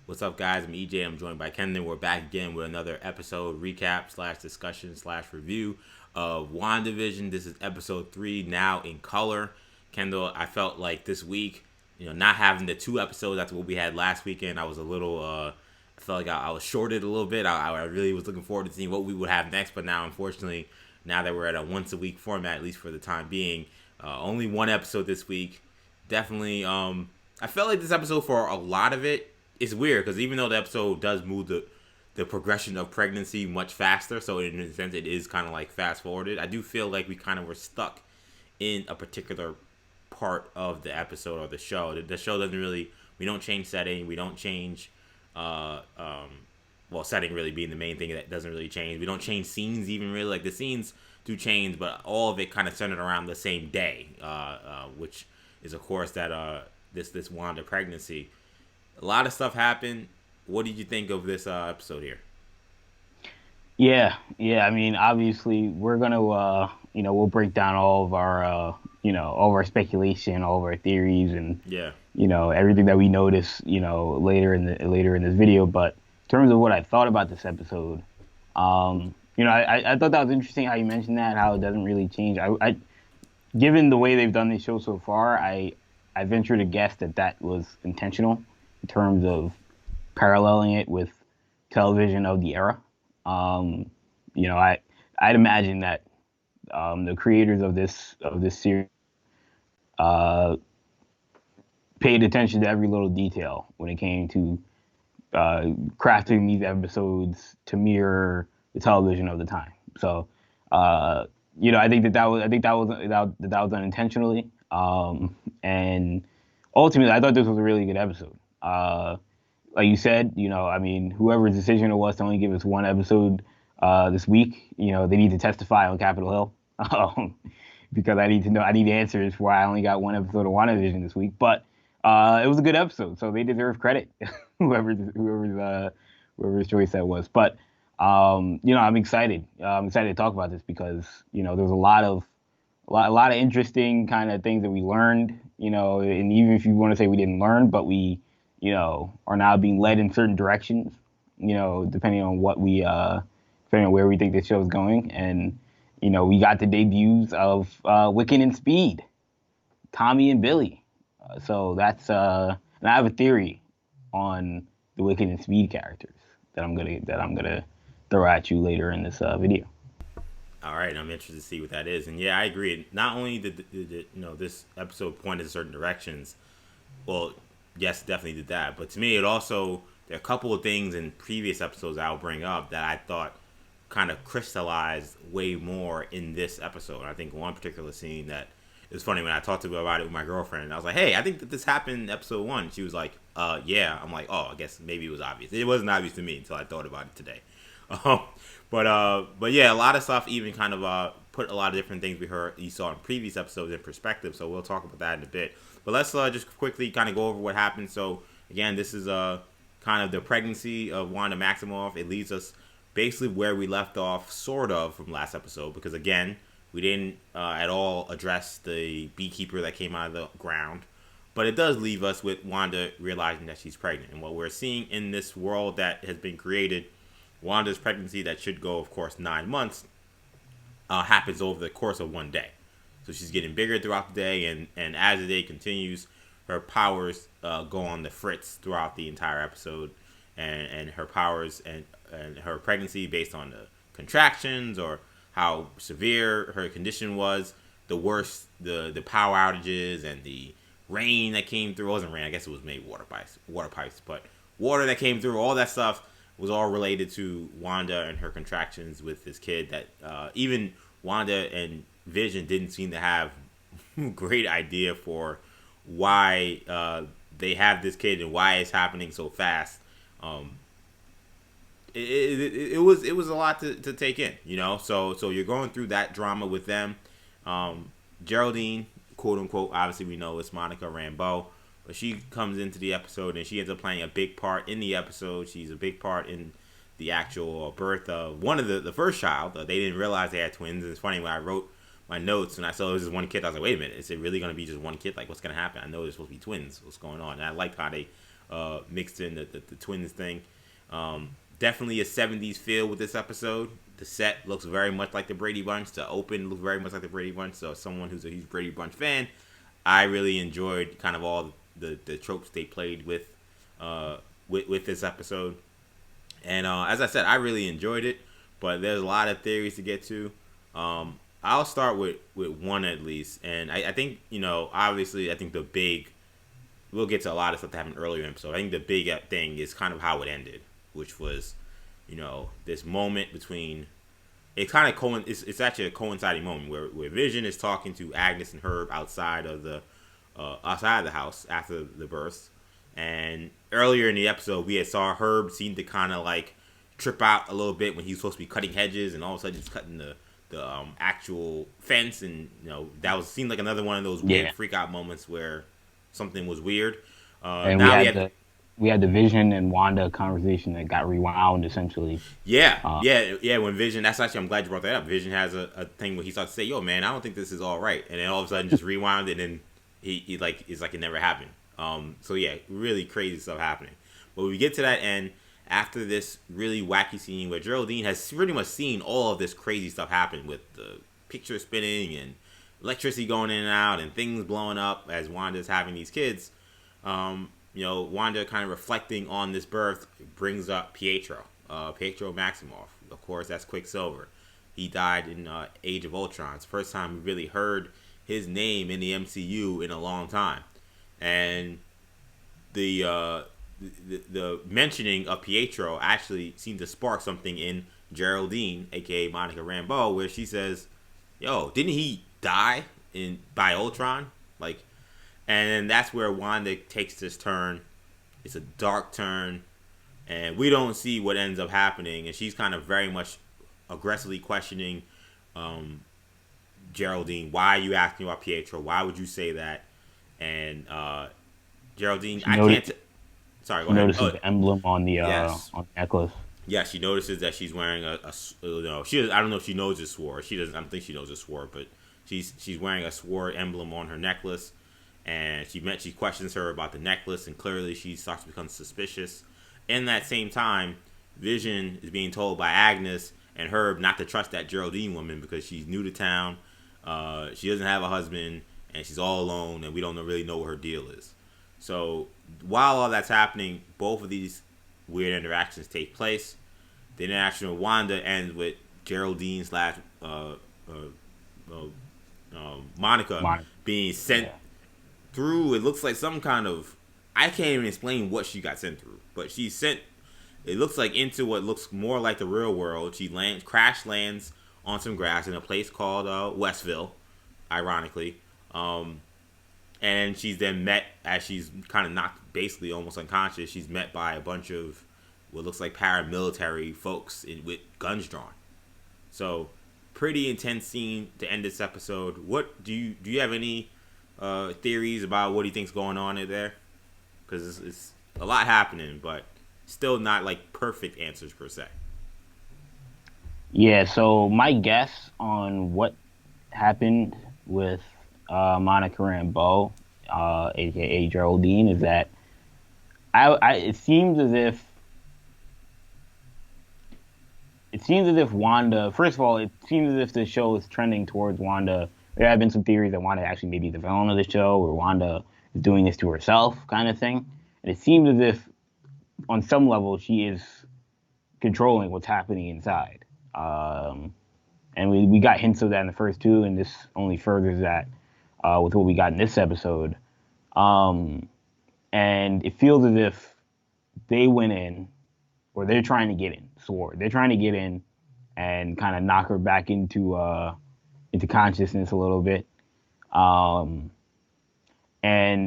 What's up, guys? I'm EJ. I'm joined by Kendall. We're back again with another episode recap slash discussion slash review of Wandavision. This is episode 3, now in color. Kendall, I felt like this week, not having the 2 episodes after what we had last weekend, I was a little, I felt like I was shorted a little bit. I really was looking forward to seeing what we would have next, but now, unfortunately, now that we're at a once a week format, at least for the time being, only 1 episode this week. Definitely, I felt like this episode, for a lot of it, it's weird because even though the episode does move the progression of pregnancy much faster, so in a sense it is kind of like fast forwarded, I do feel like we kind of were stuck in a particular part of the episode or the show. The show doesn't really, we don't change setting, we don't change uh um well, setting really being the main thing that doesn't really change. We don't change scenes even really. Like the scenes do change, but all of it kind of centered around the same day, which is of course that this Wanda pregnancy. A lot of stuff happened. What did you think of this episode here? Yeah. I mean, obviously, we're gonna, we'll break down all of our, all of our speculation, all of our theories, and Yeah. everything that we notice, later in this video. But in terms of what I thought about this episode, I thought that was interesting how you mentioned that how it doesn't really change. Given the way they've done this show so far, I venture to guess that that was intentional in terms of paralleling it with television of the era. Um, I'd imagine that the creators of this series uh, paid attention to every little detail when it came to uh, crafting these episodes to mirror the television of the time. So, uh, I think that was done intentionally. And ultimately, I thought this was a really good episode. Like you said, I mean, whoever's decision it was to only give us 1 episode this week, they need to testify on Capitol Hill. Um, because I need answers why I only got 1 episode of WandaVision this week. But it was a good episode, so they deserve credit, whoever's choice that was. But I'm excited. I'm excited to talk about this because there's a lot of interesting kind of things that we learned. And even if you want to say we didn't learn, but we are now being led in certain directions. Depending on depending on where we think this show is going, and we got the debuts of Wiccan and Speed, Tommy and Billy. And I have a theory on the Wiccan and Speed characters that I'm gonna throw at you later in this video. All right, I'm interested to see what that is. And yeah, I agree. Not only did this episode point in certain directions, well, yes, definitely did that. But to me, it also, there are a couple of things in previous episodes I'll bring up that I thought kind of crystallized way more in this episode. I think one particular scene that, it was funny when I talked about it with my girlfriend. I was like, "Hey, I think that this happened in episode 1." She was like, yeah." I'm like, "Oh, I guess maybe it was obvious." It wasn't obvious to me until I thought about it today. Um, but yeah, a lot of stuff even kind of put a lot of different things we heard you saw in previous episodes in perspective. So we'll talk about that in a bit. But let's just quickly kind of go over what happened. So again, this is kind of the pregnancy of Wanda Maximoff. It leads us basically where we left off, sort of, from last episode, because again, we didn't at all address the beekeeper that came out of the ground. But it does leave us with Wanda realizing that she's pregnant. And what we're seeing in this world that has been created, Wanda's pregnancy that should go, of course, 9 months, happens over the course of one day. So she's getting bigger throughout the day, and as the day continues, her powers go on the fritz throughout the entire episode, and her powers and her pregnancy based on the contractions or how severe her condition was, the worse the power outages and the rain that came through. It wasn't rain, I guess it was maybe water pipes, but water that came through, all that stuff was all related to Wanda and her contractions with this kid that even Wanda and Vision didn't seem to have great idea for why they have this kid and why it's happening so fast. Um, it was a lot to take in, So you're going through that drama with them. Geraldine, quote unquote, obviously we know it's Monica Rambeau, but she comes into the episode and she ends up playing a big part in the episode. She's a big part in the actual birth of one of the first child. They didn't realize they had twins. And it's funny when I wrote my notes and I saw it was just one kid. I was like, wait a minute, is it really going to be just one kid? Like, what's going to happen? I know there's supposed to be twins. What's going on? And I liked how they mixed in the twins thing. Definitely a 70s feel with this episode. The set looks very much like the Brady Bunch. The open looks very much like the Brady Bunch. So, as someone who's a huge Brady Bunch fan, I really enjoyed kind of all the tropes they played with this episode. And as I said, I really enjoyed it. But there's a lot of theories to get to. I'll start with one at least. And I think, obviously, I think the big. We'll get to a lot of stuff that happened earlier in the episode. I think the big thing is kind of how it ended, which was, this moment between. It kind of it's actually a coinciding moment where Vision is talking to Agnes and Herb outside of the house after the birth, and earlier in the episode we had saw Herb seem to kind of like trip out a little bit when he was supposed to be cutting hedges, and all of a sudden he's cutting the actual fence, and that seemed like another one of those weird freak out moments where something was weird. And now we had the Vision and Wanda conversation that got rewound essentially. Yeah. When Vision, that's actually, I'm glad you brought that up. Vision has a thing where he starts to say, "Yo, man, I don't think this is all right," and then all of a sudden just rewound, and then he like it's like it never happened. So yeah, really crazy stuff happening. But we get to that end after this really wacky scene where Geraldine has pretty much seen all of this crazy stuff happen with the picture spinning and electricity going in and out and things blowing up as Wanda's having these kids. Wanda kind of reflecting on this birth brings up Pietro Maximoff. Of course, that's Quicksilver. He died in Age of Ultron. It's the first time we really heard his name in the MCU in a long time. And the mentioning of Pietro actually seemed to spark something in Geraldine, aka Monica Rambeau, where she says, "Yo, didn't he die by Ultron?" And that's where Wanda takes this turn. It's a dark turn, and we don't see what ends up happening. And she's kind of very much aggressively questioning Geraldine. Why are you asking about Pietro? Why would you say that? And Geraldine, sorry, go ahead. Notices the emblem on the necklace. Yeah, she notices that she's wearing she I don't know if she knows this sword. She doesn't. I don't think she knows this sword, but she's wearing a sword emblem on her necklace. And she questions her about the necklace, and clearly she starts to become suspicious. In that same time, Vision is being told by Agnes and Herb not to trust that Geraldine woman because she's new to town. She doesn't have a husband, and she's all alone, and we don't really know what her deal is. So while all that's happening, both of these weird interactions take place. The interaction with Wanda ends with Geraldine / Monica being sent through, it looks like some kind of, I can't even explain what she got sent through, but she's sent, it looks like, into what looks more like the real world. She crash lands on some grass in a place called Westville, ironically, and she's then met, as she's kind of knocked basically almost unconscious, she's met by a bunch of what looks like paramilitary folks with guns drawn. So pretty intense scene to end this episode. What do you have any theories about what do you think's going on in there? Because it's a lot happening, but still not like perfect answers per se. Yeah, so my guess on what happened with Monica Rambeau, aka Geraldine, is that it seems as if Wanda, first of all, it seems as if the show is trending towards Wanda. There have been some theories that Wanda actually may be the villain of the show, or Wanda is doing this to herself, kind of thing. And it seems as if, on some level, she is controlling what's happening inside. And we got hints of that in the first two, and this only furthers that with what we got in this episode. And it feels as if they went in, or they're trying to get in. They're trying to get in and kind of knock her back into consciousness a little bit. And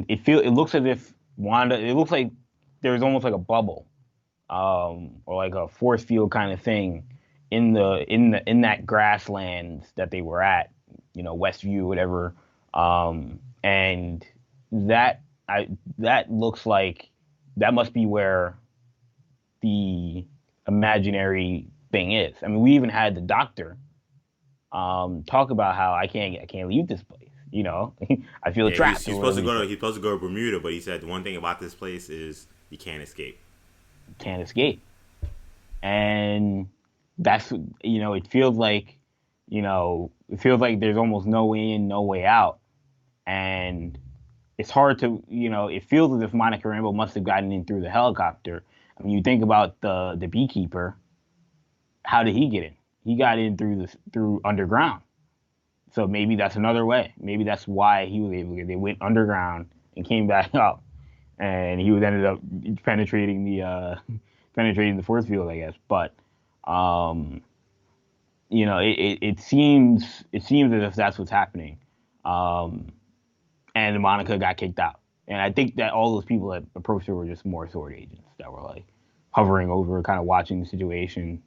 it looks as if Wanda, it looks like there's almost like a bubble, or like a force field kind of thing in that grassland that they were at, Westview, whatever. And that looks like that must be where the imaginary thing is. I mean, we even had the doctor talk about how I can't leave this place. I feel trapped. He's supposed to go to Bermuda, but he said the one thing about this place is You can't escape. Can't escape. And that's, it feels like, it feels like there's almost no way in, no way out. And it's hard to, it feels as if Monica Rambeau must have gotten in through the helicopter. I mean, you think about the beekeeper. How did he get in? He got in through underground. So maybe that's another way. Maybe that's why he was able to. They went underground and came back up, and he was ended up penetrating penetrating the force field, I guess. But um, it seems as if that's what's happening. Um, and Monica got kicked out. And I think that all those people that approached her were just more sword agents that were like hovering over, kind of watching the situation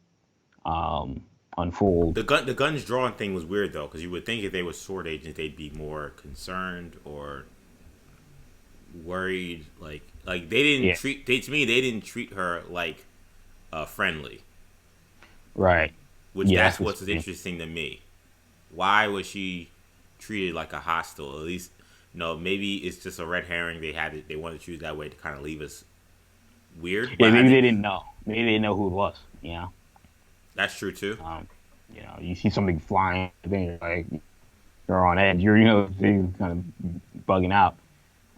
unfold. The guns drawn thing was weird though, because you would think if they were sword agents, they'd be more concerned or worried. Like they didn't Yeah, treat they to me they didn't treat her like friendly, right. which Yeah, that's that's what's what's interesting to me. Why was she treated like a hostile? At least, maybe it's just a red herring. They wanted to choose that way to kind of leave us weird. yeah. But I Maybe think they didn't know. Maybe they didn't know who it was. that's true too. Um, you see something flying, then you're like, you're on edge. You're kind of bugging out.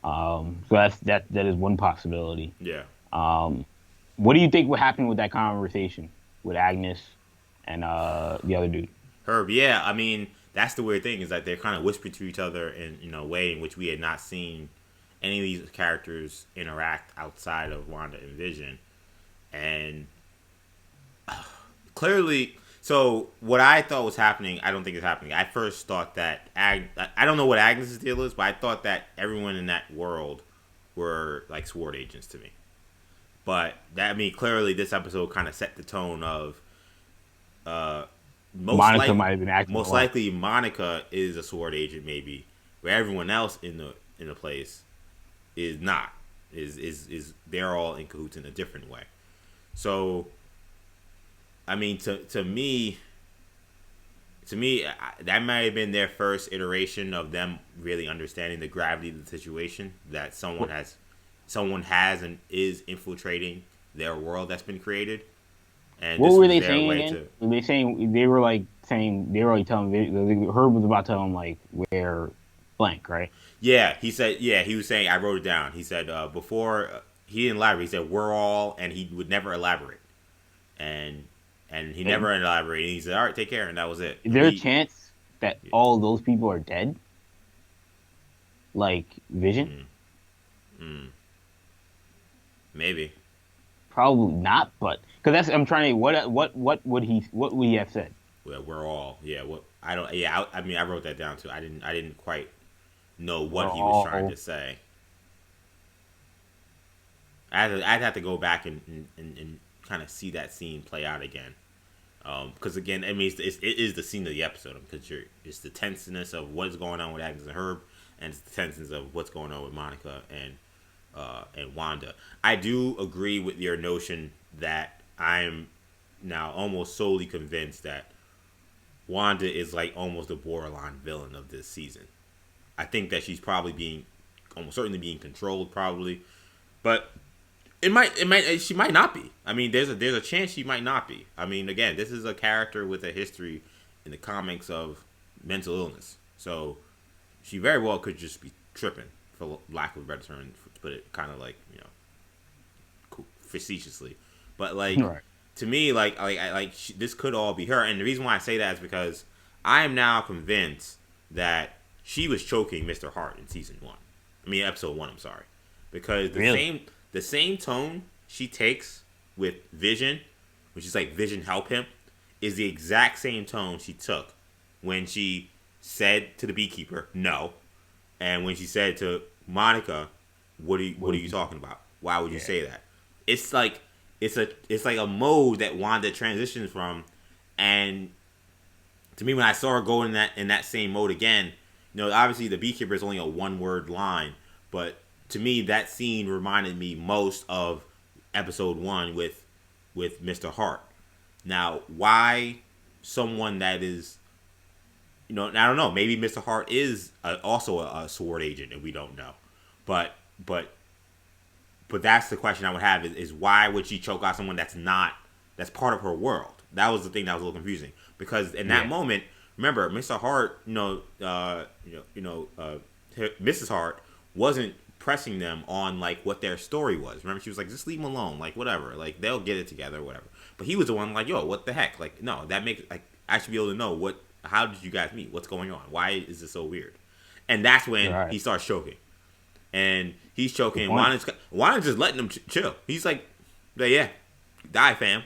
So that is one possibility. Yeah. Um, what do you think would happen with that conversation with Agnes and the other dude? Herb, yeah. I mean, that's the weird thing is that they're kind of whispering to each other in a way in which we had not seen any of these characters interact outside of Wanda and Vision, and clearly. So what I thought was happening, I don't think is happening. I first thought that I don't know what Agnes's deal is, but I thought that everyone in that world were like sword agents to me. But clearly this episode kind of set the tone of uh, Monica might have been acting most alone. likely Monica is a sword agent maybe, where everyone else in the place is not. Is they're all in cahoots in a different way. So I mean that might have been their first iteration of them really understanding the gravity of the situation, that someone has and is infiltrating their world that's been created, and What this were was they their saying way again? to. Were they saying they were like telling Herb was about to tell him like where blank, right? Yeah, he said. Yeah, he was saying. I wrote it down. He said before he didn't elaborate. He said we're all, and he would never elaborate, and he And never elaborated. He said, "All right, take care," and that was it. is there a chance that all those people are dead? Like Vision? Mm, mm, maybe. Probably not, but because that's I'm trying to what would he have said? Well, we're all. Yeah. What I don't. Yeah. I mean, I wrote that down too. I didn't quite know what We're he was trying all to say. I'd have to go back and kind of see that scene play out again. Because again, I mean, it is the scene of the episode because it's the tenseness of what's going on with Agnes and Herb, and it's the tenseness of what's going on with Monica and Wanda. I do agree with your notion that I'm now almost solely convinced that Wanda is like almost the borderline villain of this season. I think that she's probably almost certainly being controlled, probably, but she might not be. I mean, there's a chance she might not be. I mean, again, this is a character with a history in the comics of mental illness, so she very well could just be tripping, for lack of a better term, to put it kind of like facetiously. But like Right. to me, this could all be her, and the reason why I say that is because I am now convinced that she was choking Mr. Hart in season 1. I mean, episode 1. I'm sorry, because Really? the same tone she takes with Vision, which is like Vision help him, is the exact same tone she took when she said to the beekeeper no, and when she said to Monica, what are you talking about? Why would you Yeah. say that? It's like it's like a mode that Wanda transitions from, and to me when I saw her go in that same mode again, obviously the beekeeper is only a 1 word line, but to me that scene reminded me most of episode 1 with Mr. Hart. Now, why someone that is, I don't know. Maybe Mr. Hart is also a sword agent, and we don't know. But but that's the question I would have is why would she choke out someone that's part of her world? That was the thing that was a little confusing because in that Yeah. moment, remember, Mr. Hart, Mrs. Hart wasn't pressing them on like what their story was. Remember, she was like, just leave them alone, like whatever, like they'll get it together, or whatever. But he was the one like, yo, what the heck? Like, no, that makes like I should be able to know what. How did you guys meet? What's going on? Why is this so weird? And that's when Right. he starts choking, and he's choking. Good point. Wanda's just letting him chill. He's like, yeah, die, fam.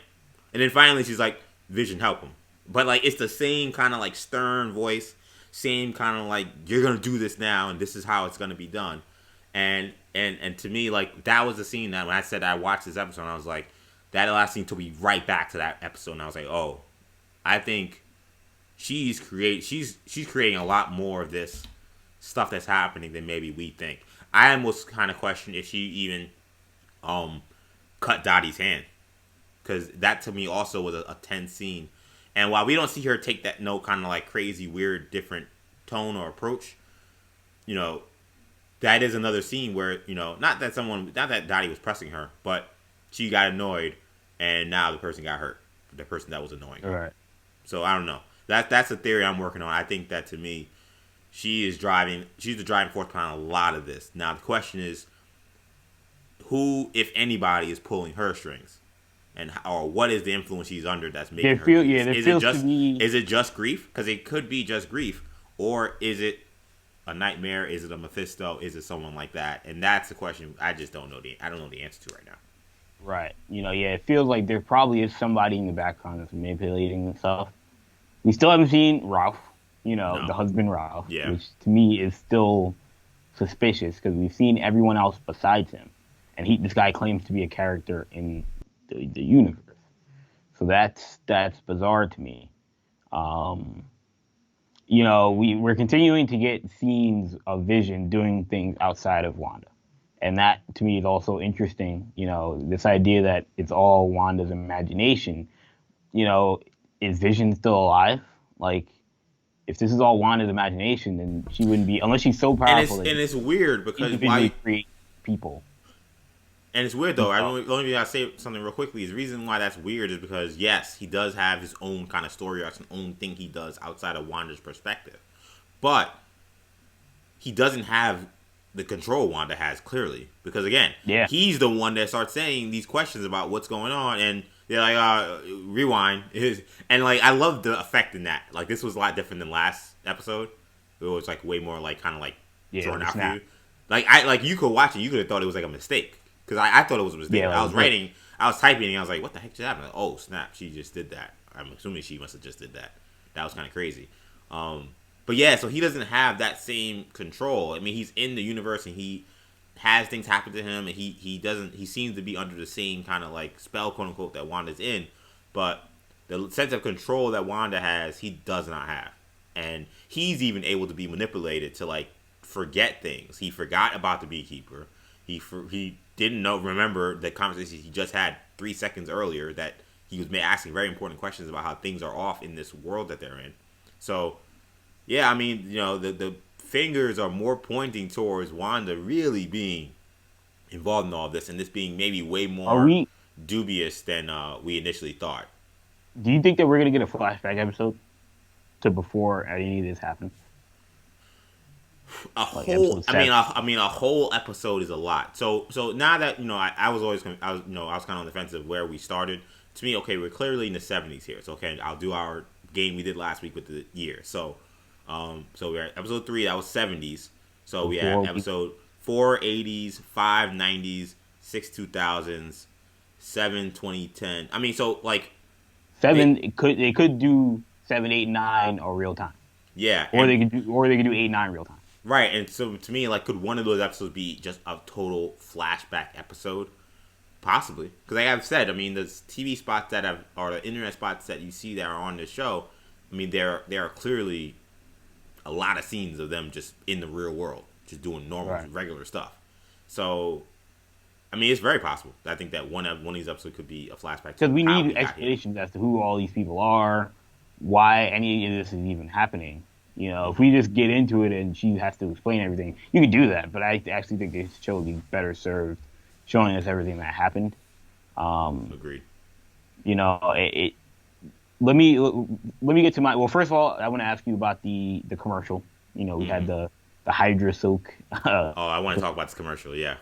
And then finally, she's like, Vision, help him. But like, it's the same kind of like stern voice, same kind of like, you're gonna do this now, and this is how it's gonna be done. And to me, like that was the scene that when I said I watched this episode, I was like, that last scene took me right back to that episode, and I was like, oh, I think she's creating a lot more of this stuff that's happening than maybe we think. I almost kind of question if she even cut Dottie's hand, because that to me also was a tense scene. And while we don't see her take that no kind of like crazy, weird, different tone or approach, you know, that is another scene where, you know, not that Dottie was pressing her, but she got annoyed, and now the person got hurt. The person that was annoying her. Right. So I don't know. That's a theory I'm working on. I think that to me, she's the driving force behind a lot of this. Now the question is, who, if anybody, is pulling her strings, or what is the influence she's under that's making her do this? Is it just grief? Because it could be just grief, or is it a nightmare? Is it a Mephisto? Is it someone like that? And that's the question. I just don't know I don't know the answer to right now. Right. It feels like there probably is somebody in the background that's manipulating stuff. We still haven't seen Ralph, No. the husband Ralph, Yeah. which to me is still suspicious because we've seen everyone else besides him. And this guy claims to be a character in the universe. So that's bizarre to me. We're continuing to get scenes of Vision doing things outside of Wanda. And that to me is also interesting. This idea that it's all Wanda's imagination. Is Vision still alive? Like, if this is all Wanda's imagination, then she wouldn't be, unless she's so powerful. And it's weird because individually create people. And it's weird though. The only reason I say something real quickly is the reason why that's weird is because yes, he does have his own kind of story arc, his own thing he does outside of Wanda's perspective, but he doesn't have the control Wanda has clearly because again, he's the one that starts saying these questions about what's going on, and they're like, rewind, and like I love the effect in that. Like this was a lot different than last episode. It was like way more like kind of like drawn out for you. Like you could watch it, you could have thought it was like a mistake. Because I thought it was a mistake. Yeah, I was writing, I was typing, and I was like, what the heck just happened? Like, oh, snap, she just did that. I'm assuming she must have just did that. That was kind of crazy. But yeah, so he doesn't have that same control. I mean, he's in the universe, and he has things happen to him, and he seems to be under the same kind of like spell, quote unquote, that Wanda's in. But the sense of control that Wanda has, he does not have. And he's even able to be manipulated to like forget things. He forgot about the beekeeper. He didn't remember the conversation he just had 3 seconds earlier that he was asking very important questions about how things are off in this world that they're in. So, yeah, I mean, the fingers are more pointing towards Wanda really being involved in all of this, and this being maybe way more dubious than we initially thought. Do you think that we're going to get a flashback episode to before any of this happened? A whole episode is a lot. So now that I was kind of on the fence of where we started. To me, okay, we're clearly in the 70s here. So okay, I'll do our game we did last week with the year. So we're at episode 3. That was 70s. So we had episode 4 80s, 5 90s, 6 2000s, 7 2010. I mean, so like 7 they could do 7, 8, 9 or real time. Yeah, they could do 8, 9 real time. Right, and so to me, like, could one of those episodes be just a total flashback episode? Possibly, because like I've said, I mean, the TV spots or the internet spots that you see that are on the show, I mean, there are clearly a lot of scenes of them just in the real world, just doing normal, regular stuff. So, I mean, it's very possible. I think that one of these episodes could be a flashback. Because we need explanations as to who all these people are, why any of this is even happening. If we just get into it and she has to explain everything, you could do that. But I actually think the show would be better served showing us everything that happened. Um, Agreed. you know, let me let me get to my. Well, first of all, I want to ask you about the commercial. You know, we had Hmm. the Hydra Silk. Oh, I want to talk about this commercial. Yeah.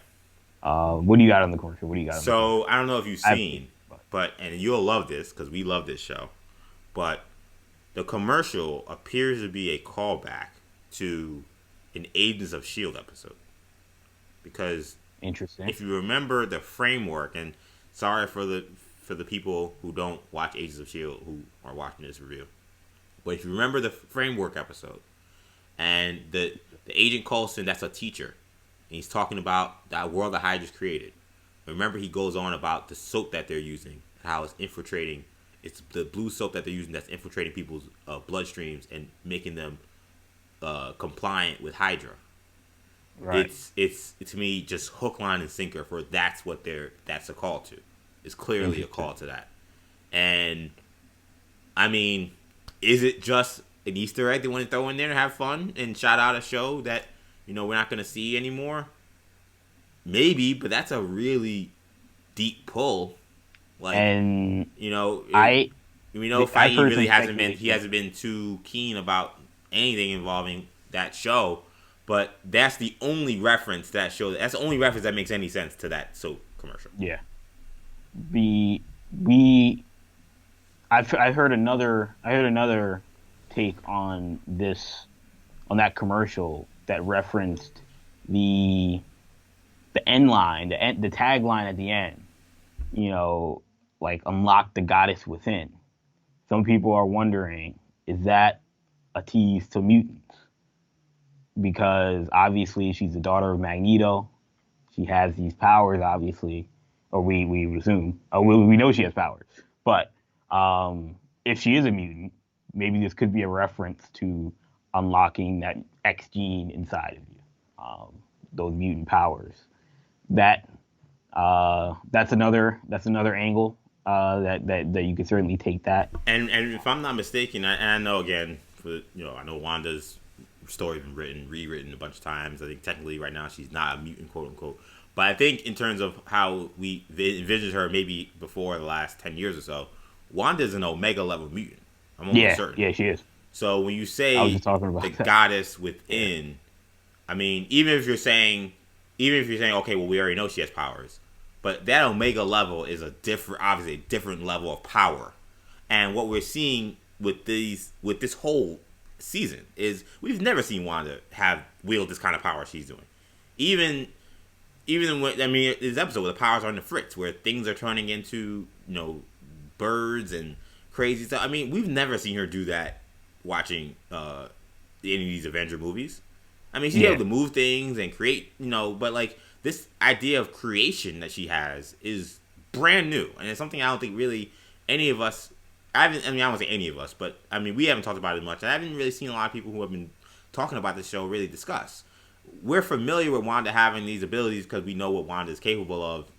What do you got on the commercial? What do you got on the commercial? So I don't know if you've I haven't seen seen, it, but but and you'll love this because we love this show. But the commercial appears to be a callback to an Agents of Shield episode because interesting. if you remember the framework, and sorry for the people who don't watch Agents of Shield who are watching this review, but if you remember the framework episode, and the agent Coulson, that's a teacher, and he's talking about that world that Hydra's created. Remember, he goes on about the soap that they're using, how it's infiltrating. It's the blue soap that they're using that's infiltrating people's bloodstreams and making them compliant with Hydra. Right. It's to me just hook, line, and sinker for that's a call to. It's clearly a Interesting. call to that. And I mean, is it just an Easter egg they want to throw in there to have fun and shout out a show that we're not going to see anymore? Maybe, but that's a really deep pull. Like, And you know, it, I we know I've Feige heard really some hasn't been he speculation. hasn't been too keen about anything involving that show. But that's the only reference to that show. That's the only reference that makes any sense to that soap commercial. Yeah. The we I heard another take on this on that commercial that referenced the end line, the tagline at the end. You know, like unlock the goddess within. Some people are wondering, is that a tease to mutants? Because obviously she's the daughter of Magneto. She has these powers, obviously, or we would assume. We know she has powers, but if she is a mutant, maybe this could be a reference to unlocking that X gene inside of you, those mutant powers. That that's another angle that you could certainly take that. And if I'm not mistaken, and I know again, I know Wanda's story been written, rewritten a bunch of times. I think technically right now she's not a mutant, quote unquote. But I think in terms of how we envisioned her, maybe before the last 10 years or so, Wanda's an Omega level mutant. I'm almost Yeah, certain. yeah, she is. So when you I was say just talking the about that. goddess Yeah, within, I mean, even if you're saying, okay, well, we already know she has powers, but that Omega level is obviously a different level of power. And what we're seeing with this whole season is we've never seen Wanda have wield this kind of power she's doing. Even when this episode where the powers are in the fritz, where things are turning into birds and crazy stuff. I mean, we've never seen her do that watching any of these Avenger movies. I mean, she's able yeah, to move things and create, but like this idea of creation that she has is brand new, and it's something I don't think really any of us. I mean, I won't say any of us, but I mean, we haven't talked about it much. I haven't really seen a lot of people who have been talking about this show really discuss. We're familiar with Wanda having these abilities because we know what Wanda is capable of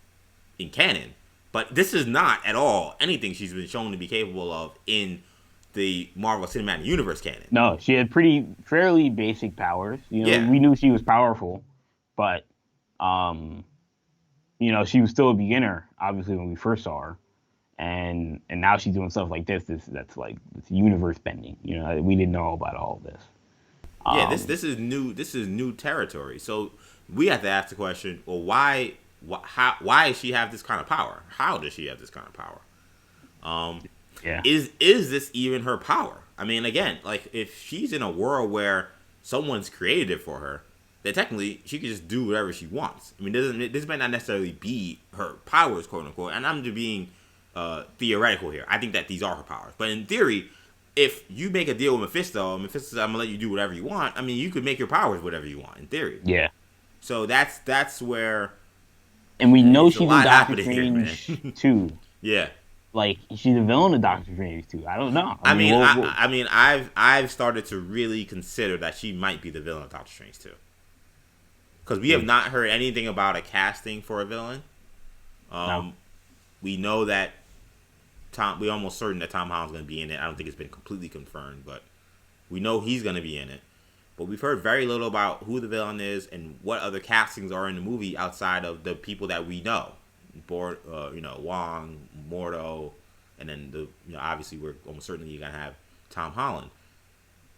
in canon, but this is not at all anything she's been shown to be capable of in the Marvel Cinematic Universe canon. no, she had fairly basic powers. You know, Yeah, we knew she was powerful, but um, she was still a beginner, obviously when we first saw her, and now she's doing stuff like this. That's like it's universe bending. We didn't know about all of this. yeah. This Um, this is new. This is new territory. So we have to ask the question: well, why does she have this kind of power? How does she have this kind of power? Um, yeah, is this even her power? I mean, again, like if she's in a world where someone's created it for her, then technically she could just do whatever she wants. I mean, this might not necessarily be her powers, quote unquote. And I'm just being theoretical here. I think that these are her powers, but in theory, if you make a deal with Mephisto says, I'm gonna let you do whatever you want. I mean, you could make your powers whatever you want in theory. yeah. So that's where And we know it's a she's in lot Doctor happening here, man. Strange too. Yeah. Like she's a villain of Doctor Strange too. I don't know. I I mean, mean, we'll I mean, I've started to really consider that she might be the villain of Doctor Strange too, because we have see. not heard anything about a casting for a villain. No, Um, we know that we're almost certain that Tom Holland's going to be in it. I don't think it's been completely confirmed, but we know he's going to be in it. but we've heard very little about who the villain is and what other castings are in the movie outside of the people that we know. Wong, Mordo, and then obviously we're almost certainly gonna have Tom Holland.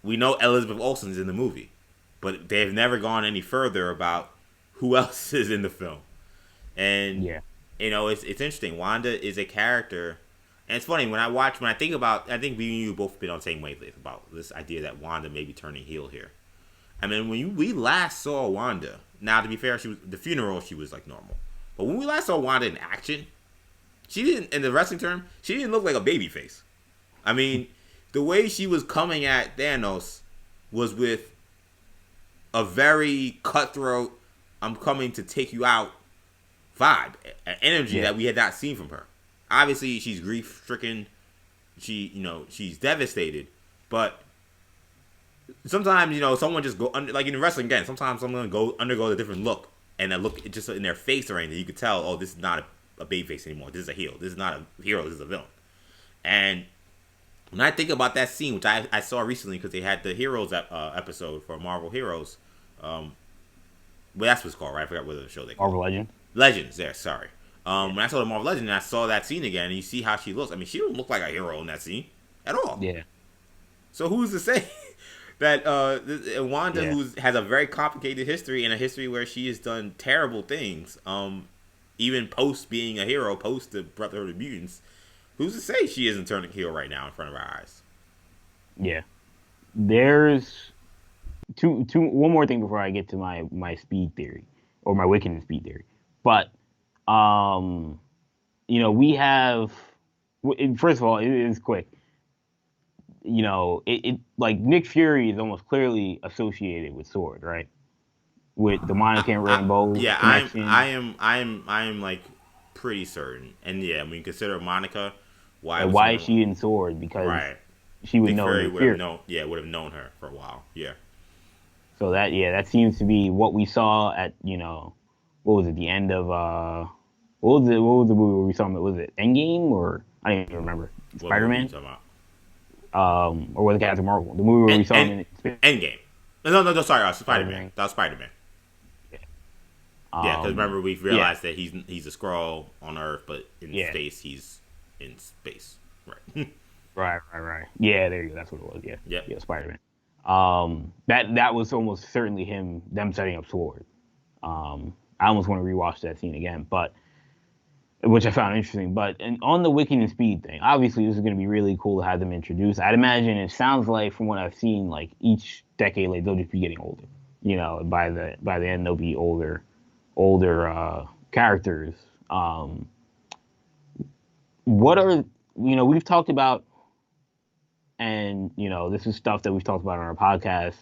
We know Elizabeth Olsen's in the movie, but they've never gone any further about who else is in the film. And it's interesting. Wanda is a character, and it's funny when I think about. I think we and you both been on the same wavelength about this idea that Wanda may be turning heel here. I mean, when we last saw Wanda, now to be fair, she was the funeral. She was like normal, but when we last saw Wanda in action, she didn't. In the wrestling term, she didn't look like a baby face. I mean, the way she was coming at Thanos was with a very cutthroat, I'm coming to take you out vibe, an energy that we had not seen from her. Obviously, she's grief stricken. She's devastated. But sometimes, someone just go under, like in wrestling again. Sometimes someone undergo a different look, and that look just in their face or anything, you could tell, oh, this is not a baby face anymore. This is a heel. This is not a hero. This is a villain. And when I think about that scene, which I saw recently because they had the Heroes episode for Marvel Heroes. Well, that's what it's called, right? I forgot what the show they called. Marvel Legends. Legends, there, sorry. When I saw the Marvel Legends and I saw that scene again, and you see how she looks. I mean, she don't look like a hero in that scene at all. Yeah. So who's to say that Wanda, who has a very complicated history and a history where she has done terrible things, even post being a hero, post the Brotherhood of Mutants, who's to say she isn't turning heel right now in front of our eyes? Yeah. There's one more thing before I get to my speed theory or my Wiccan speed theory. But we have, first of all, it is quick. It like Nick Fury is almost clearly associated with Sword, right? With the Monica and Rambeau connection. I am like pretty certain. And yeah, when you consider Monica, why is she in Sword? Because she would know Fury would have known her for a while. Yeah. So that seems to be what we saw at what was it, the end of what was the movie where we saw him? Was it Endgame or I don't even remember. Spider-Man? Or was it Captain Marvel? The movie where we saw him in Endgame. No, sorry, Spider-Man. That was Spider-Man. Yeah, because remember we realized that he's a Skrull on Earth, but in space he's in space. Right. Right. Yeah, there you go. That's what it was. Yeah, Spider-Man. That was almost certainly them setting up Sword. I almost want to rewatch that scene again, but which I found interesting. But on the Wiccan and Speed thing, obviously this is going to be really cool to have them introduced. I'd imagine it sounds like from what I've seen, like each decade, like they'll just be getting older. By the end they'll be older characters. What are we've talked about, and this is stuff that we've talked about on our podcast.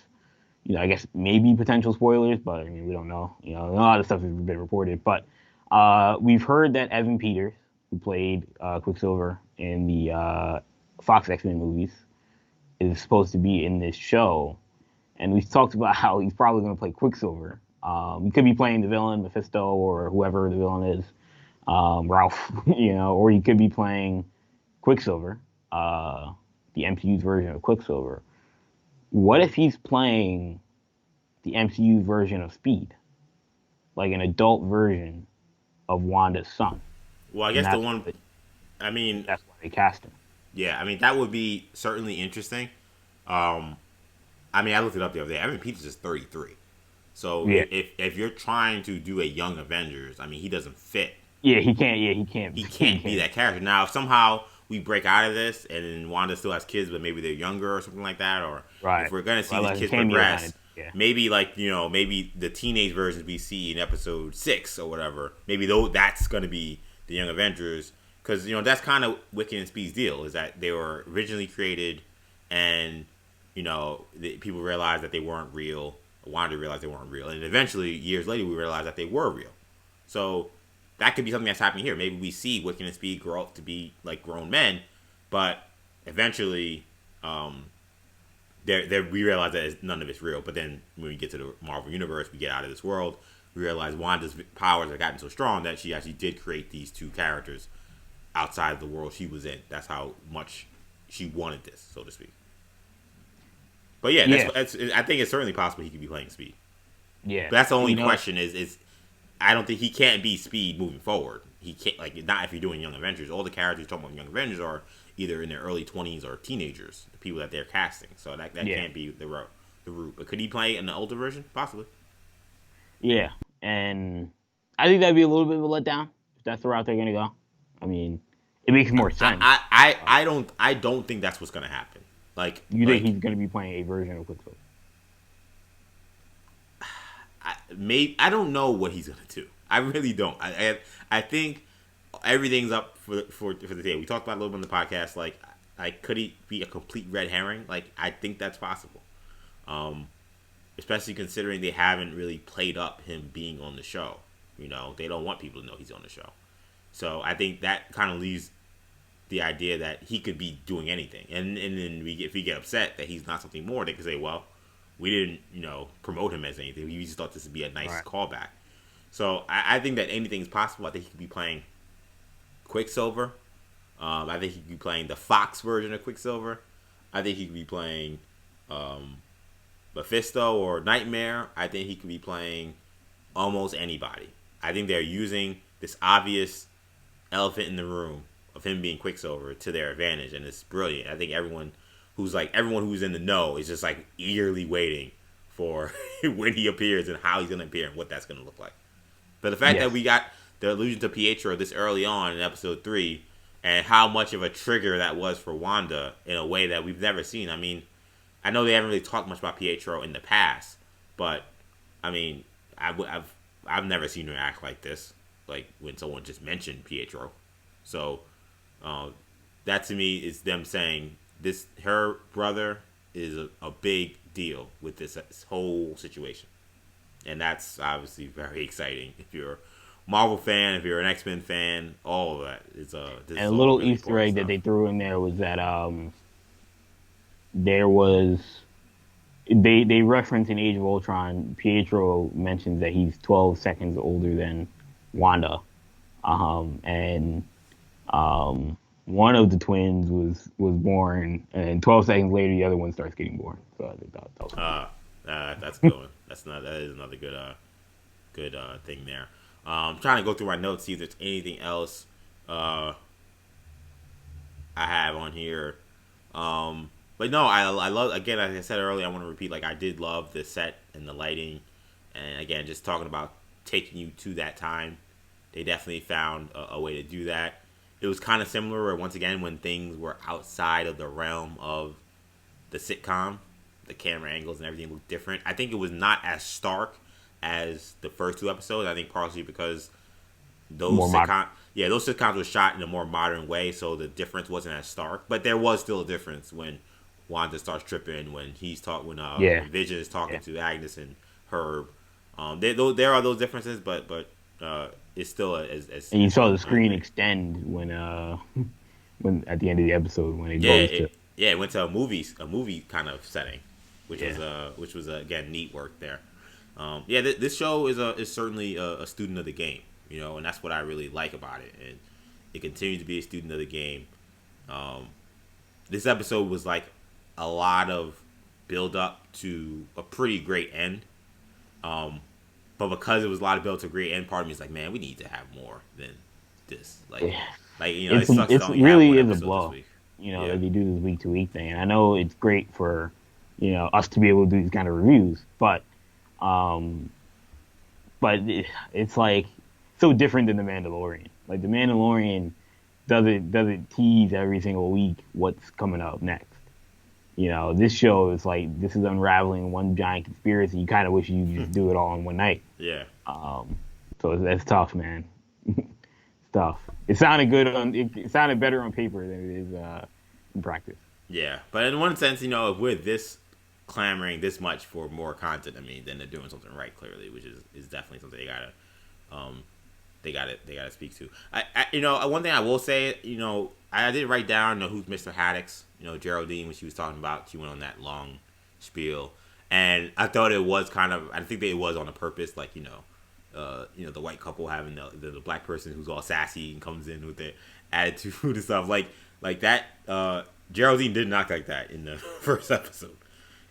I guess maybe potential spoilers, but I mean we don't know. A lot of stuff has been reported, but we've heard that Evan Peters, who played Quicksilver in the Fox X-Men movies, is supposed to be in this show, and we've talked about how he's probably going to play Quicksilver. He could be playing the villain, Mephisto, or whoever the villain is, Ralph, or he could be playing Quicksilver, the MCU's version of Quicksilver. What if he's playing the MCU's version of Speed, like an adult version of Wanda's son? Well, I guess the one. I mean, that's why they cast him. Yeah, I mean that would be certainly interesting. I looked it up the other day. Evan Peters is 33. So if you're trying to do a young Avengers, I mean, he doesn't fit. Yeah, he can't. Yeah, he can't. He can't be that character. Now, if somehow we break out of this and then Wanda still has kids, but maybe they're younger or something like that, or if we're gonna see these kids progress, maybe maybe the teenage versions we see in episode 6 or whatever, maybe that's gonna be the young Avengers, because that's kind of Wiccan and Speed's deal, is that they were originally created, and people realized that they weren't real. Wanda realized they weren't real, and eventually years later we realized that they were real. So that could be something that's happening here. Maybe we see Wiccan and Speed grow up to be like grown men, but eventually we realize that none of it's real. But then when we get to the Marvel Universe, we get out of this world, we realize Wanda's powers have gotten so strong that she actually did create these two characters outside of the world she was in. That's how much she wanted this, so to speak. But yeah, Yeah, I think it's certainly possible he could be playing Speed. yeah. But that's the only You know, question is I don't think he can't be Speed moving forward. He can't, like, not if you're doing Young Avengers. All the characters talking about Young Avengers are either in their early 20s or teenagers, the people that they're casting. So that yeah, can't be the route. But could he play in the older version? Possibly. yeah. And I think that'd be a little bit of a letdown if that's the route they're gonna go. I mean, it makes more sense. I don't think that's what's gonna happen. You think he's gonna be playing a version of Quicksilver? I don't know what he's gonna do. I really don't. I think everything's up for the day. We talked about it a little bit on the podcast. Like, could he be a complete red herring? Like, I think that's possible. Especially considering they haven't really played up him being on the show. You know, they don't want people to know he's on the show. So I think that kind of leaves the idea that he could be doing anything. And then if we get upset that he's not something more, they can say, well, we didn't, promote him as anything. We just thought this would be a nice callback. So I think that anything's possible. I think he could be playing Quicksilver. I think he could be playing the Fox version of Quicksilver. I think he could be playing Mephisto or Nightmare. I think he could be playing almost anybody. I think they're using this obvious elephant in the room of him being Quicksilver to their advantage, and it's brilliant. I think everyone who's in the know is just like eagerly waiting for when he appears and how he's going to appear and what that's going to look like. But the fact that we got the allusion to Pietro this early on in episode 3 and how much of a trigger that was for Wanda in a way that we've never seen. I mean, I know they haven't really talked much about Pietro in the past, but I mean, I've never seen her act like this, like when someone just mentioned Pietro. So that to me is them saying her brother is a big deal with this whole situation, and that's obviously very exciting if you're a Marvel fan, if you're an X-Men fan, all of that. And a little really Easter egg that they threw in there was that there was they reference in Age of Ultron. Pietro mentions that he's 12 seconds older than Wanda, and one of the twins was born, and 12 seconds later, the other one starts getting born. So I think that was that's good one. That is another good thing there. I'm trying to go through my notes, see if there's anything else I have on here. But no, I love, again, like I said earlier, I want to repeat, like, I did love the set and the lighting, and again, just talking about taking you to that time. They definitely found a way to do that. It was kind of similar, once again, when things were outside of the realm of the sitcom. The camera angles and everything looked different. I think it was not as stark as the first 2 episodes. I think partially because those sitcoms were shot in a more modern way, so the difference wasn't as stark. But there was still a difference when Wanda starts tripping, when Vision is talking to Agnes and Herb. There are those differences, but it's still as and you saw the screen extend when at the end of the episode when it goes to it went to a movie kind of setting, which was again neat work there. This show is certainly a student of the game, and that's what I really like about it, and it continues to be a student of the game. This episode was like a lot of build up to a pretty great end, but because it was a lot of build to a great end, part of me is like, man, we need to have more than this. It sucks. It really is a blow. That they do this week to week thing, and I know it's great for us to be able to do these kind of reviews, but it's like so different than The Mandalorian. Like The Mandalorian doesn't tease every single week what's coming up next. This show is like, this is unraveling one giant conspiracy. You kind of wish you could just do it all in one night. Yeah. So it's tough, man. It's tough. It sounded good it sounded better on paper than it is in practice. Yeah, but in one sense, if we're this clamoring this much for more content, I mean, then they're doing something right, clearly, which is definitely something they gotta speak to. One thing I will say, I did write down who's Mr. Haddix. Geraldine, when she was talking about, she went on that long spiel, and I thought it was I think that it was on a purpose, like the white couple having the black person who's all sassy and comes in with their attitude and stuff like that. Geraldine didn't act like that in the first episode.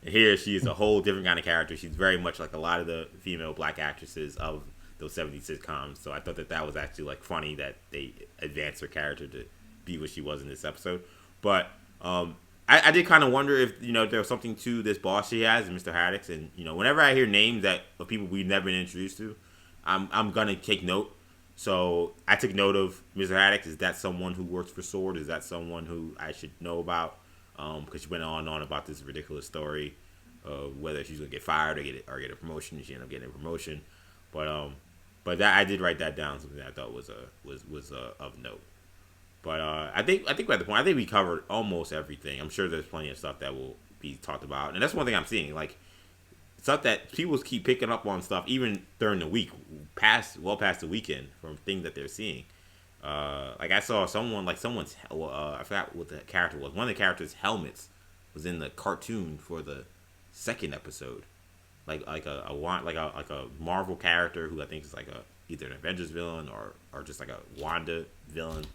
And here she is a whole different kind of character. She's very much like a lot of the female black actresses of those 70s sitcoms. So I thought that that was actually like funny that they advanced her character to be what she was in this episode. But I did kind of wonder if there was something to this boss she has, Mr. Haddix. And whenever I hear names that of people we've never been introduced to, I'm gonna take note. So I took note of Mr. Haddix. Is that someone who works for Sword? Is that someone who I should know about? Because she went on and on about this ridiculous story of whether she's gonna get fired or get a promotion. She ended up getting a promotion, but that I did write that down. Something that I thought was of note. But I think we're at the point. I think we covered almost everything. I'm sure there's plenty of stuff that will be talked about, and that's one thing I'm seeing. Like stuff that people keep picking up on stuff even during the week, past the weekend from things that they're seeing. Like I saw someone's I forgot what the character was. One of the characters' helmets was in the cartoon for the second episode. Like a Marvel character who I think is like either an Avengers villain or just like a Wanda villain.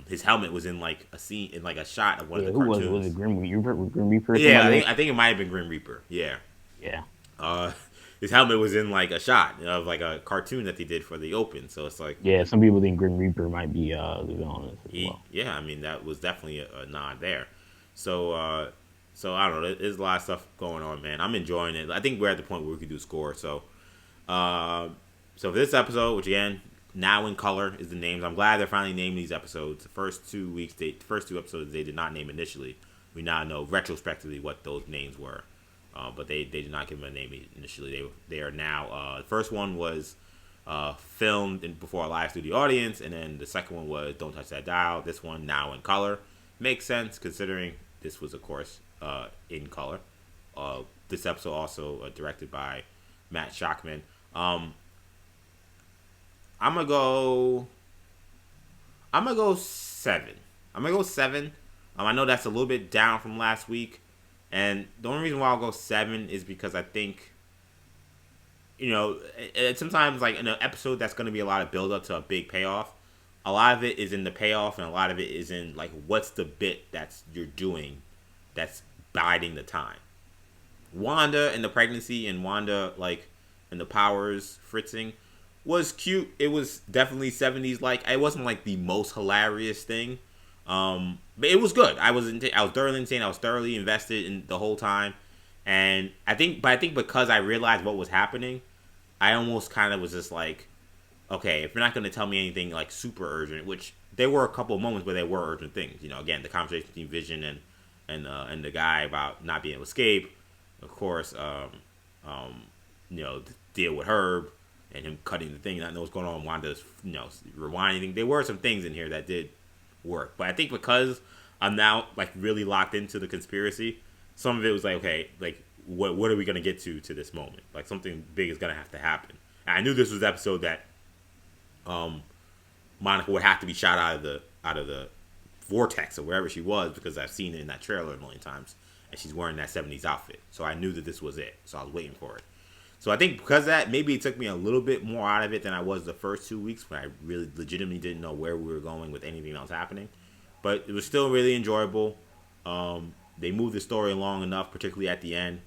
His helmet was in like a scene in like a shot of one of the cartoons. Was it Grim Reaper? Grim Reaper? Yeah, I think it might have been Grim Reaper. Yeah. Yeah. His helmet was in like a shot of like a cartoon that they did for the Open. So it's like some people think Grim Reaper might be the villain as well. Yeah, I mean that was definitely a nod there. So I don't know. There's a lot of stuff going on, man. I'm enjoying it. I think we're at the point where we could do score. So for this episode, which again now in color is the names. I'm glad they're finally naming these episodes. The first two episodes they did not name initially. We now know retrospectively what those names were. But they did not give them a name initially. They are now. The first one was filmed before a live studio audience, and then the second one was Don't Touch That Dial. This one now in color. Makes sense considering this was, of course, in color. This episode also directed by Matt Shockman. I'm gonna go 7. I'm gonna go 7. I know that's a little bit down from last week. And the only reason why I'll go 7 is because I think, sometimes like in an episode that's going to be a lot of build up to a big payoff, a lot of it is in the payoff and a lot of it is in like what's the bit that's you're doing that's biding the time. Wanda and the pregnancy and Wanda like and the powers fritzing was cute. It was definitely 70s like. It wasn't like the most hilarious thing. But it was good. I was thoroughly insane. I was thoroughly invested in the whole time, and I think because I realized what was happening, I almost kind of was just like, okay, if you're not going to tell me anything like super urgent, which there were a couple of moments where there were urgent things. Again, the conversation between Vision and the guy about not being able to escape, of course, deal with Herb and him cutting the thing, not know what's going on. Wanda's rewinding. There were some things in here that did work, but I think because I'm now like really locked into the conspiracy, some of it was like, okay, like what are we gonna get to this moment? Like something big is gonna have to happen. And I knew this was the episode that Monica would have to be shot out of the vortex or wherever she was, because I've seen it in that trailer a million times, and she's wearing that 70s outfit. So I knew that this was it. So I was waiting for it. So I think because of that, maybe it took me a little bit more out of it than I was the first 2 weeks when I really legitimately didn't know where we were going with anything else happening. But it was still really enjoyable. They moved the story along enough, particularly at the end,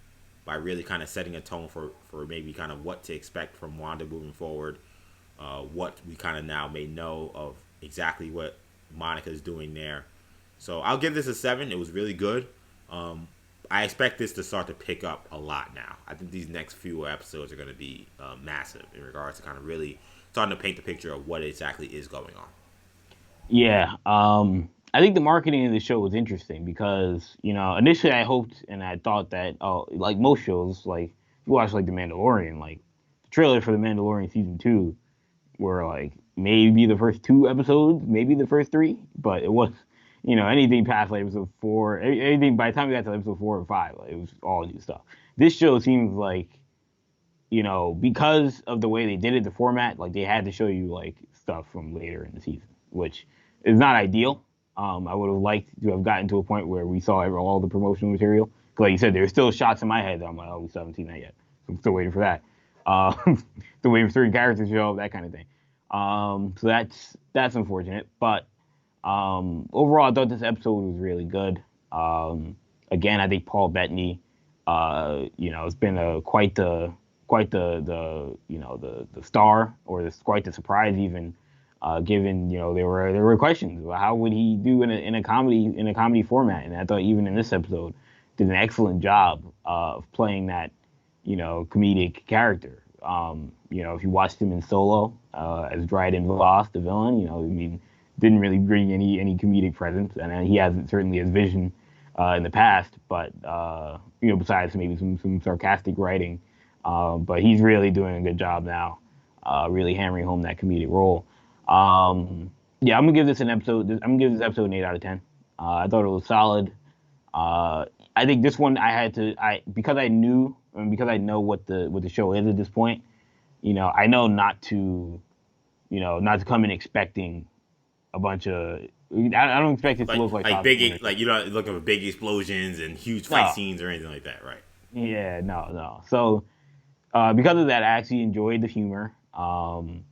by really kind of setting a tone for maybe kind of what to expect from Wanda moving forward. What we kind of now may know of exactly what Monica's doing there. So I'll give this a 7. It was really good. I expect this to start to pick up a lot now. I think these next few episodes are going to be massive in regards to kind of really starting to paint the picture of what exactly is going on. Yeah, I think the marketing of the show was interesting because, initially I hoped and I thought that, like most shows, like if you watch like The Mandalorian, like the trailer for The Mandalorian season 2 were like maybe the first 2 episodes, maybe the first 3, but it was, anything past like episode 4, anything by the time we got to episode 4 or 5, like, it was all new stuff. This show seems like, because of the way they did it, the format, like they had to show you like stuff from later in the season, which is not ideal. I would have liked to have gotten to a point where we saw all the promotional material. Cause like you said, there's still shots in my head that I'm like, oh, we haven't seen that yet. So I'm still waiting for that. Still waiting for certain characters to show up, that kind of thing. So that's unfortunate. But overall, I thought this episode was really good. Again, I think Paul Bettany It's been quite the the star, or quite the surprise even. Given there were questions, well, how would he do in a comedy format, and I thought even in this episode did an excellent job of playing that comedic character. If you watched him in Solo as Dryden Voss, the villain, I mean, didn't really bring any comedic presence, and he hasn't certainly as Vision in the past, but besides maybe some sarcastic writing, but he's really doing a good job now, really hammering home that comedic role. Yeah, I'm gonna give this this episode an 8 out of 10. I thought it was solid. I think this one because I know what the show is at this point. I know not to come in expecting a bunch of. I don't expect it to look like like Top Gun. big, like you're not looking for big explosions and huge fight No, scenes or anything like that, right? yeah, no. So because of that, I actually enjoyed the humor. The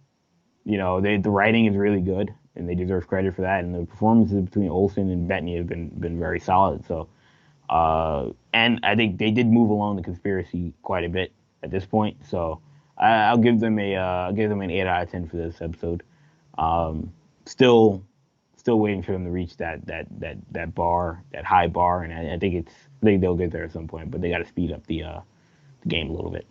writing is really good, and they deserve credit for that. And the performances between Olsen and Bettany have been very solid. So, and I think they did move along the conspiracy quite a bit at this point. So, I'll give them an 8 out of 10 for this episode. Um, still, still waiting for them to reach that bar, that high bar, and I think they'll get there at some point. But they got to speed up the game a little bit.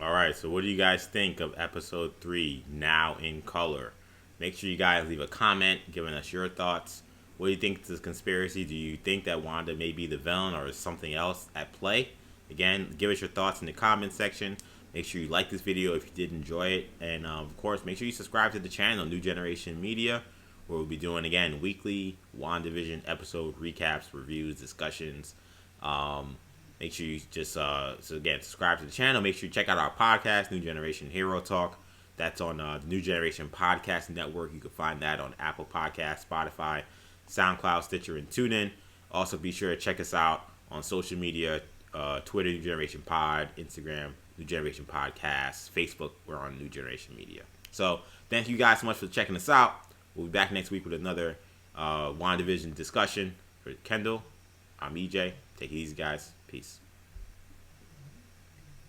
All right, so what do you guys think of episode 3, Now in Color? Make sure you guys leave a comment giving us your thoughts. What do you think of this conspiracy? Do you think that Wanda may be the villain, or is something else at play? Again, give us your thoughts in the comment section. Make sure you like this video if you did enjoy it. And of course, make sure you subscribe to the channel, New Generation Media, where we'll be doing, again, weekly Wandavision episode recaps, reviews, discussions. Make sure you just, so again, subscribe to the channel. Make sure you check out our podcast, New Generation Hero Talk. That's on the New Generation Podcast Network. You can find that on Apple Podcasts, Spotify, SoundCloud, Stitcher, and TuneIn. Also, be sure to check us out on social media, Twitter, New Generation Pod, Instagram, New Generation Podcast, Facebook, we're on New Generation Media. So, thank you guys so much for checking us out. We'll be back next week with another WandaVision discussion. For Kendall, I'm EJ. Take it easy, guys. Peace.